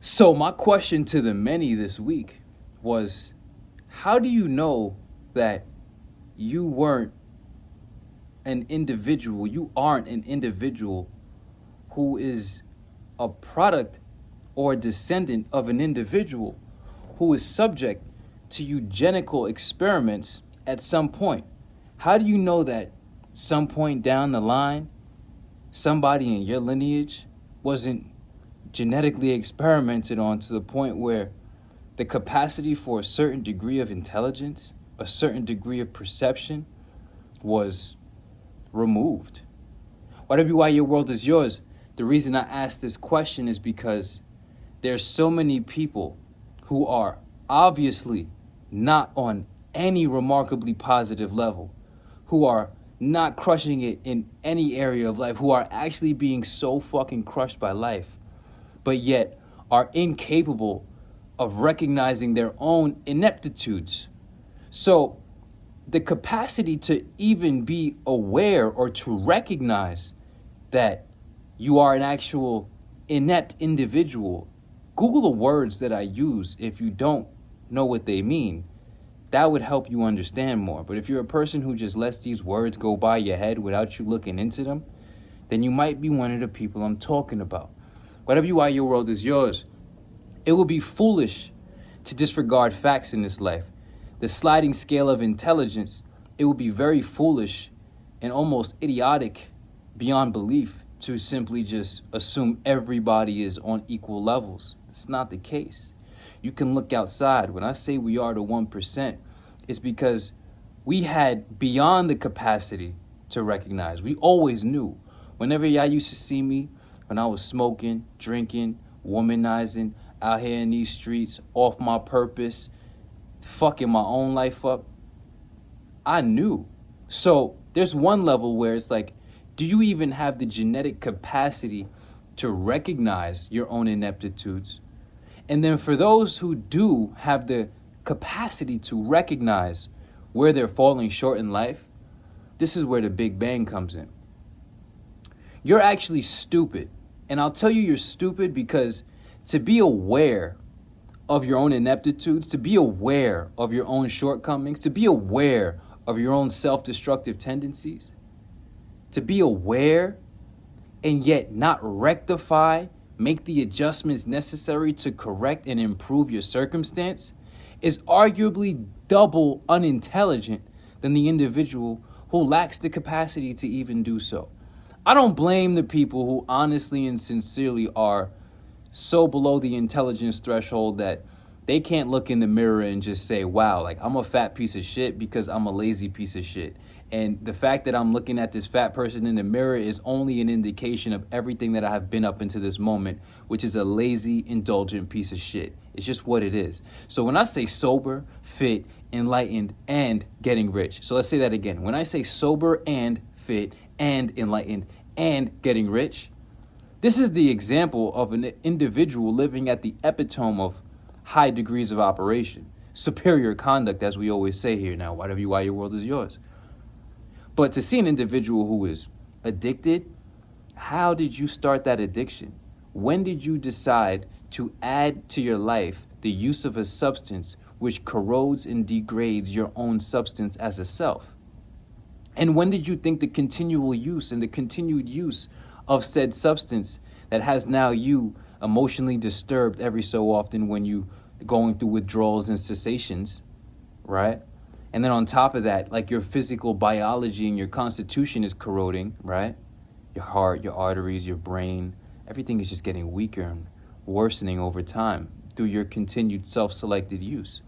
So my question to the many this week was, how do you know that you weren't an individual, you aren't an individual who is a product or a descendant of an individual who is subject to eugenical experiments at some point? How do you know that some point down the line, somebody in your lineage wasn't genetically experimented on to the point where the capacity for a certain degree of intelligence, a certain degree of perception was removed? Why your world is yours. The reason I ask this question is because there's so many people who are obviously not on any remarkably positive level, who are not crushing it in any area of life, who are actually being so fucking crushed by life, but yet are incapable of recognizing their own ineptitudes. So the capacity to even be aware or to recognize that you are an actual inept individual. Google the words that I use if you don't know what they mean. That would help you understand more. But if you're a person who just lets these words go by your head without you looking into them, then you might be one of the people I'm talking about. Whatever you are, your world is yours. It will be foolish to disregard facts in this life. The sliding scale of intelligence, it will be very foolish and almost idiotic beyond belief to simply just assume everybody is on equal levels. It's not the case. You can look outside. When I say we are the 1%, it's because we had beyond the capacity to recognize. We always knew. Whenever y'all used to see me, when I was smoking, drinking, womanizing, out here in these streets, off my purpose, fucking my own life up, I knew. So there's one level where it's like, do you even have the genetic capacity to recognize your own ineptitudes? And then for those who do have the capacity to recognize where they're falling short in life, this is where the Big Bang comes in. You're actually stupid. And I'll tell you you're stupid because to be aware of your own ineptitudes, to be aware of your own shortcomings, to be aware of your own self-destructive tendencies, to be aware and yet not rectify, make the adjustments necessary to correct and improve your circumstance is arguably double unintelligent than the individual who lacks the capacity to even do so. I don't blame the people who honestly and sincerely are so below the intelligence threshold that they can't look in the mirror and just say, wow, like I'm a fat piece of shit because I'm a lazy piece of shit. And the fact that I'm looking at this fat person in the mirror is only an indication of everything that I have been up into this moment, which is a lazy, indulgent piece of shit. It's just what it is. So when I say sober, fit, enlightened, and getting rich. So let's say that again. When I say sober and fit and enlightened and getting rich, this is the example of an individual living at the epitome of high degrees of operation, superior conduct, as we always say here. Now, whatever you are, your world is yours. But to see an individual who is addicted, how did you start that addiction? When did you decide to add to your life the use of a substance which corrodes and degrades your own substance as a self? And when did you think the continual use and the continued use of said substance that has now you emotionally disturbed every so often when you going through withdrawals and cessations, right? And then on top of that, like your physical biology and your constitution is corroding, right? Your heart, your arteries, your brain, everything is just getting weaker and worsening over time through your continued self-selected use.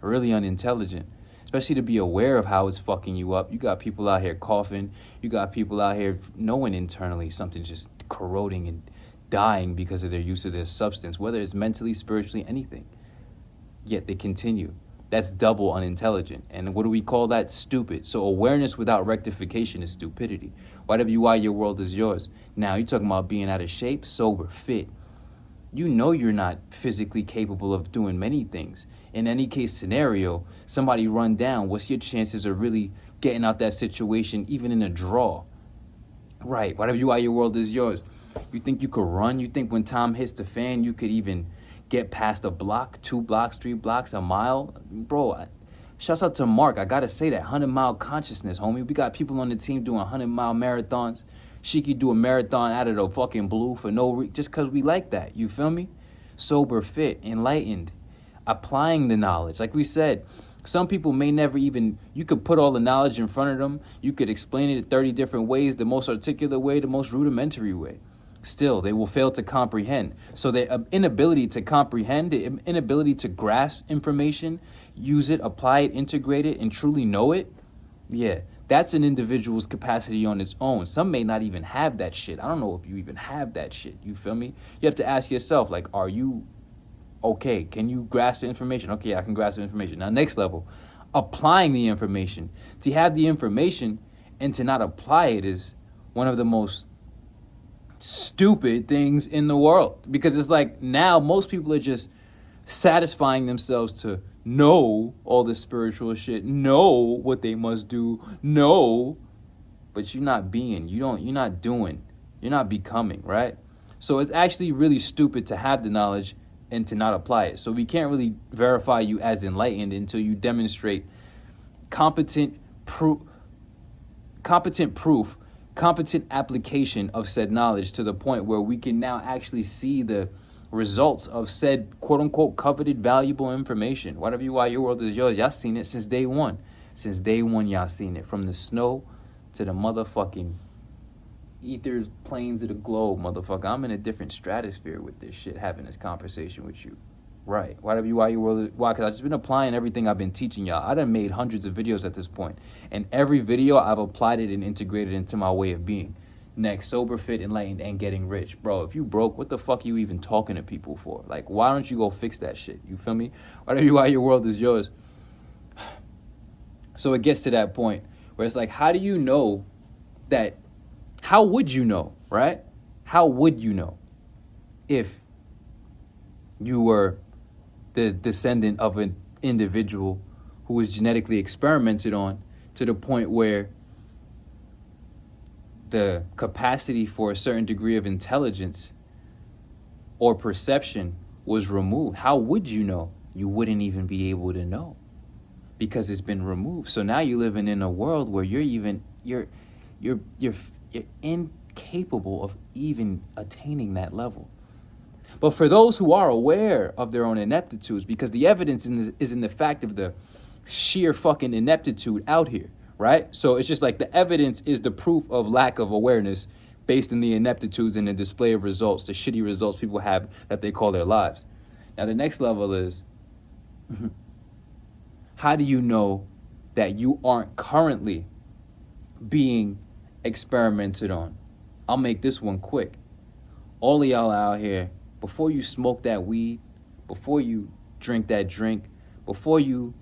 Really unintelligent, especially to be aware of how it's fucking you up. You got people out here coughing. You got people out here knowing internally something's just corroding and dying because of their use of their substance, whether it's mentally, spiritually, anything. Yet they continue. That's double unintelligent. And what do we call that? Stupid. So awareness without rectification is stupidity. Whatever you are, your world is yours. Now, you're talking about being out of shape, sober, fit. You know you're not physically capable of doing many things. In any case scenario, somebody run down, what's your chances of really getting out that situation, even in a draw? Right, whatever you are, your world is yours. You think you could run? You think when time hits the fan, you could even get past a block, 2 blocks, 3 blocks, a mile. Bro, shouts out to Mark. I got to say that 100-mile consciousness, homie. We got people on the team doing 100-mile marathons. Sheikhy do a marathon out of the fucking blue for no reason, just because we like that. You feel me? Sober, fit, enlightened, applying the knowledge. Like we said, some people may never even, you could put all the knowledge in front of them. You could explain it 30 different ways, the most articulate way, the most rudimentary way. Still, they will fail to comprehend. So the inability to comprehend, the inability to grasp information, use it, apply it, integrate it, and truly know it, yeah, that's an individual's capacity on its own. Some may not even have that shit. I don't know if you even have that shit. You feel me? You have to ask yourself, like, are you okay? Can you grasp the information? Okay, I can grasp the information. Now, next level, applying the information. To have the information and to not apply it is one of the most stupid things in the world, because it's like now most people are just satisfying themselves to know all this spiritual shit, know what they must do, know, but you're not being, you're not doing, you're not becoming, right? So it's actually really stupid to have the knowledge and to not apply it. So we can't really verify you as enlightened until you demonstrate competent proof, competent application of said knowledge to the point where we can now actually see the results of said quote-unquote coveted valuable information. Whatever you are, your world is yours. Y'all seen it since day one. Since day one, y'all seen it. From the snow to the motherfucking ethers, planes of the globe, motherfucker. I'm in a different stratosphere with this shit, having this conversation with you. Right. Whatever you are, your world is... Why? Because I've just been applying everything I've been teaching y'all. I done made hundreds of videos at this point. And every video, I've applied it and integrated into my way of being. Next, sober, fit, enlightened, and getting rich. Bro, if you broke, what the fuck are you even talking to people for? Like, why don't you go fix that shit? You feel me? Whatever you are, your world is yours. So it gets to that point where it's like, how do you know that... How would you know, right? How would you know if you were the descendant of an individual who was genetically experimented on to the point where the capacity for a certain degree of intelligence or perception was removed? How would you know? You wouldn't even be able to know because it's been removed. So now you're living in a world where you're incapable of even attaining that level. But for those who are aware of their own ineptitudes, because the evidence is in the fact of the sheer fucking ineptitude out here, right? So it's just like the evidence is the proof of lack of awareness based in the ineptitudes and the display of results, the shitty results people have that they call their lives. Now the next level is, how do you know that you aren't currently being experimented on? I'll make this one quick. All of y'all out here, before you smoke that weed, before you drink that drink, before you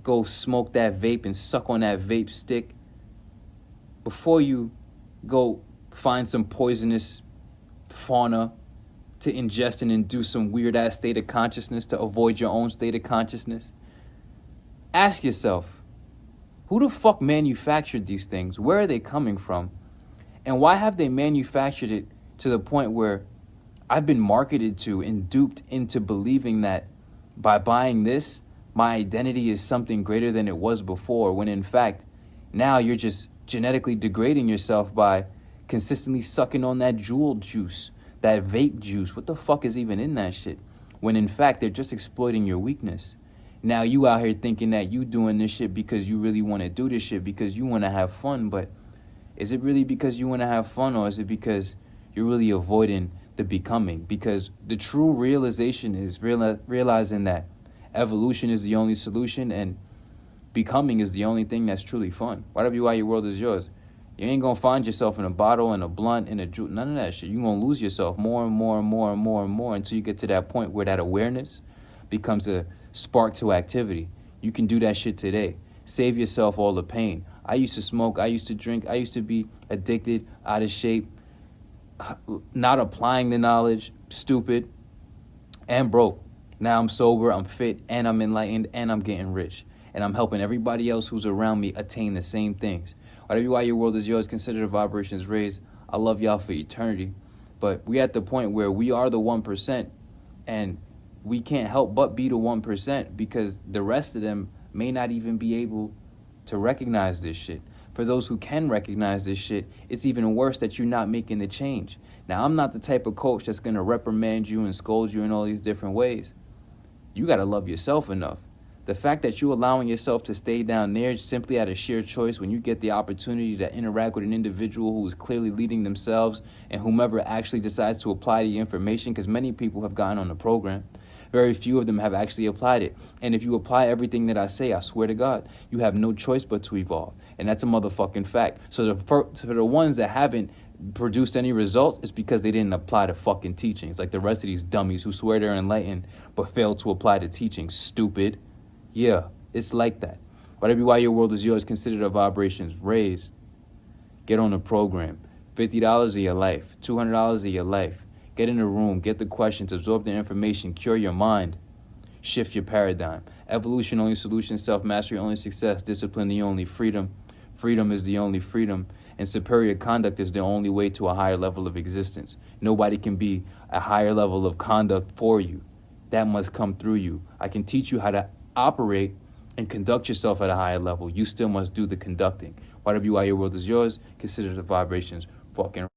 go smoke that vape and suck on that vape stick, before you go find some poisonous fauna to ingest and induce some weird ass state of consciousness to avoid your own state of consciousness, ask yourself, who the fuck manufactured these things? Where are they coming from? And why have they manufactured it to the point where I've been marketed to and duped into believing that by buying this, my identity is something greater than it was before, when in fact, now you're just genetically degrading yourself by consistently sucking on that jewel juice, that vape juice. What the fuck is even in that shit? When in fact, they're just exploiting your weakness. Now you out here thinking that you doing this shit because you really want to do this shit because you want to have fun, but is it really because you want to have fun, or is it because you're really avoiding the becoming? Because the true realization is realizing that evolution is the only solution and becoming is the only thing that's truly fun. Whatever you are, your world is yours. You ain't gonna find yourself in a bottle and a blunt and a juice, none of that shit. You're gonna lose yourself more and more and more and more and more until you get to that point where that awareness becomes a spark to activity. You can do that shit today. Save yourself all the pain. I used to smoke, I used to drink, I used to be addicted, out of shape, not applying the knowledge, stupid, and broke. Now I'm sober, I'm fit, and I'm enlightened, and I'm getting rich. And I'm helping everybody else who's around me attain the same things. Whatever you are, your world is yours. Consider the vibrations raised. I love y'all for eternity. But we at the point where we are the 1%, and we can't help but be the 1% because the rest of them may not even be able to recognize this shit. For those who can recognize this shit, it's even worse that you're not making the change. Now, I'm not the type of coach that's going to reprimand you and scold you in all these different ways. You got to love yourself enough. The fact that you're allowing yourself to stay down there simply out of sheer choice when you get the opportunity to interact with an individual who is clearly leading themselves and whomever actually decides to apply the information, because many people have gotten on the program. Very few of them have actually applied it. And if you apply everything that I say, I swear to God, you have no choice but to evolve. And that's a motherfucking fact. So for the ones that haven't produced any results, it's because they didn't apply the fucking teachings. Like the rest of these dummies who swear they're enlightened but fail to apply the teachings. Stupid. Yeah, it's like that. Whatever why your world is yours, consider the vibrations raised. Get on the program. $50 of your life, $200 of your life. Get in the room, get the questions, absorb the information, cure your mind, shift your paradigm. Evolution, only solution. Self-mastery, only success. Discipline, the only freedom. Freedom is the only freedom. And superior conduct is the only way to a higher level of existence. Nobody can be a higher level of conduct for you. That must come through you. I can teach you how to operate and conduct yourself at a higher level. You still must do the conducting. Why your world is yours, consider the vibrations fucking